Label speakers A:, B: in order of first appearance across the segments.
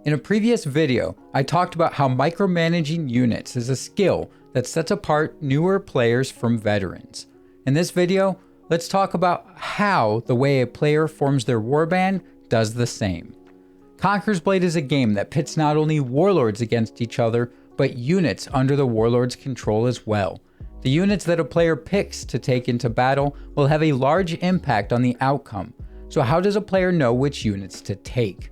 A: In a previous video, I talked about how micromanaging units is a skill that sets apart newer players from veterans. In this video, let's talk about how the way a player forms their warband does the same. Conqueror's Blade is a game that pits not only warlords against each other, but units under the warlord's control as well. The units that a player picks to take into battle will have a large impact on the outcome. So how does a player know which units to take?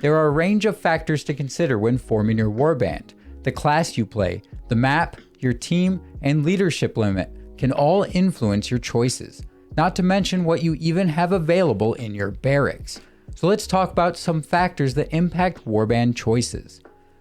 A: There are a range of factors to consider when forming your warband. The class you play, the map, your team, and leadership limit can all influence your choices, not to mention what you even have available in your barracks. So let's talk about some factors that impact warband choices.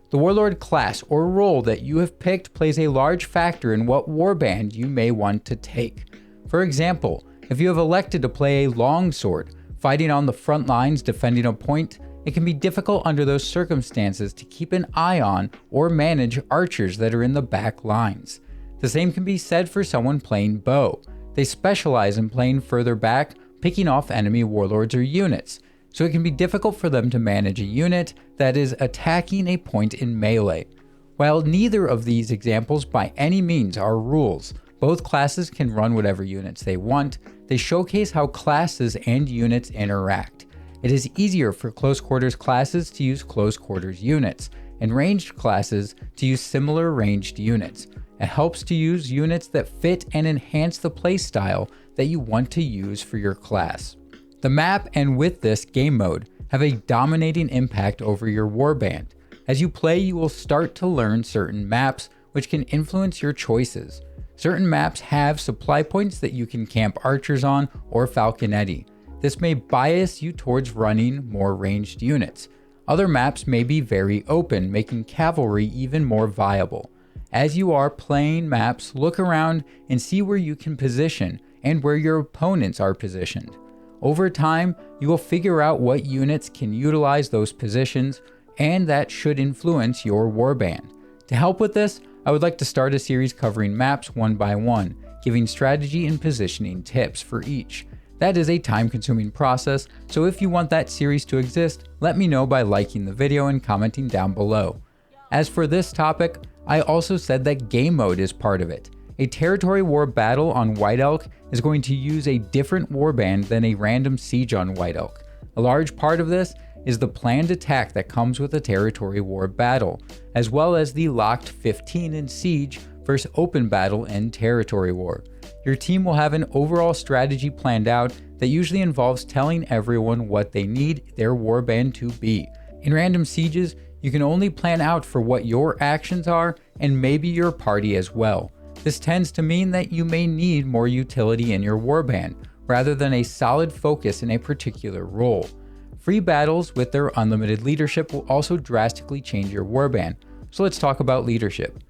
A: The warlord class or role that you have picked plays a large factor in what warband you may want to take. For example, if you have elected to play a longsword, fighting on the front lines defending a point, it can be difficult under those circumstances to keep an eye on or manage archers that are in the back lines. The same can be said for someone playing bow. They specialize in playing further back, picking off enemy warlords or units, so it can be difficult for them to manage a unit that is attacking a point in melee. While neither of these examples by any means are rules, both classes can run whatever units they want. They showcase how classes and units interact. It is easier for close quarters classes to use close quarters units, and ranged classes to use similar ranged units. It helps to use units that fit and enhance the playstyle that you want to use for your class. The map and with this game mode have a dominating impact over your warband. As you play, you will start to learn certain maps which can influence your choices. Certain maps have supply points that you can camp archers on or falconetti. This may bias you towards running more ranged units. Other maps may be very open, making cavalry even more viable. As you are playing maps, look around and see where you can position and where your opponents are positioned. Over time, you will figure out what units can utilize those positions, and that should influence your warband. To help with this, I would like to start a series covering maps one by one, giving strategy and positioning tips for each. That is a time-consuming process, so if you want that series to exist, let me know by liking the video and commenting down below. As for this topic, I also said that game mode is part of it. A territory war battle on White Elk is going to use a different warband than a random siege on White Elk. A large part of this is the planned attack that comes with a territory war battle, as well as the locked 15 in siege versus open battle in territory war. Your team will have an overall strategy planned out that usually involves telling everyone what they need their warband to be. In random sieges, you can only plan out for what your actions are and maybe your party as well. This tends to mean that you may need more utility in your warband, rather than a solid focus in a particular role. Free battles with their unlimited leadership will also drastically change your warband, so let's talk about leadership.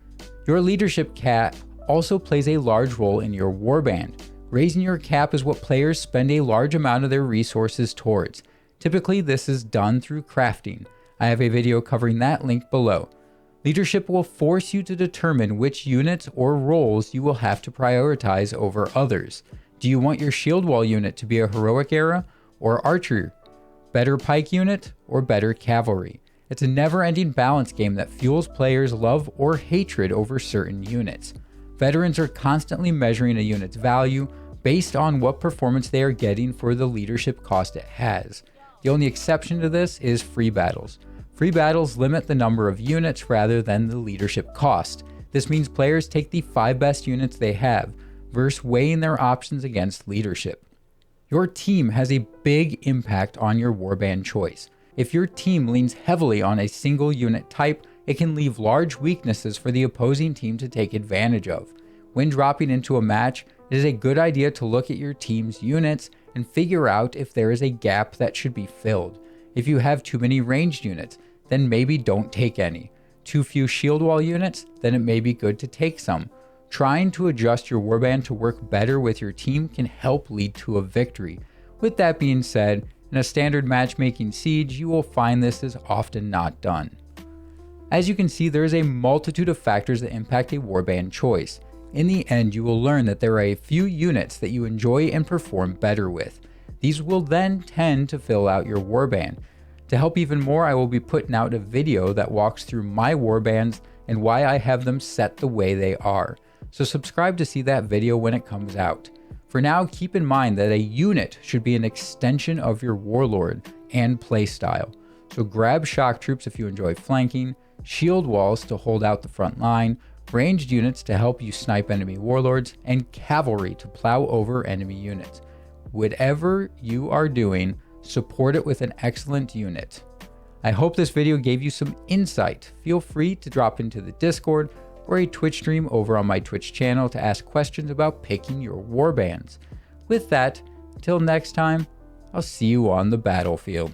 A: Your leadership cap also plays a large role in your warband. Raising your cap is what players spend a large amount of their resources towards. Typically, this is done through crafting. I have a video covering that link below. Leadership will force you to determine which units or roles you will have to prioritize over others. Do you want your shield wall unit to be a heroic era or archer? Better pike unit or better cavalry? It's a never-ending balance game that fuels players' love or hatred over certain units. Veterans are constantly measuring a unit's value based on what performance they are getting for the leadership cost it has. The only exception to this is free battles. Free battles limit the number of units rather than the leadership cost. This means players take the 5 best units they have, versus weighing their options against leadership. Your team has a big impact on your warband choice. If your team leans heavily on a single unit type, it can leave large weaknesses for the opposing team to take advantage of. When dropping into a match, it is a good idea to look at your team's units and figure out if there is a gap that should be filled. If you have too many ranged units, then maybe don't take any. Too few shield wall units, then it may be good to take some. Trying to adjust your warband to work better with your team can help lead to a victory. With that being said, in a standard matchmaking siege, you will find this is often not done. As you can see, there is a multitude of factors that impact a warband choice. In the end, you will learn that there are a few units that you enjoy and perform better with. These will then tend to fill out your warband. To help even more, I will be putting out a video that walks through my warbands and why I have them set the way they are. So subscribe to see that video when it comes out. For now, keep in mind that a unit should be an extension of your warlord and playstyle. So grab shock troops if you enjoy flanking, shield walls to hold out the front line, ranged units to help you snipe enemy warlords, and cavalry to plow over enemy units. Whatever you are doing, support it with an excellent unit. I hope this video gave you some insight. Feel free to drop into the Discord or a Twitch stream over on my Twitch channel to ask questions about picking your warbands. With that, until next time, I'll see you on the battlefield.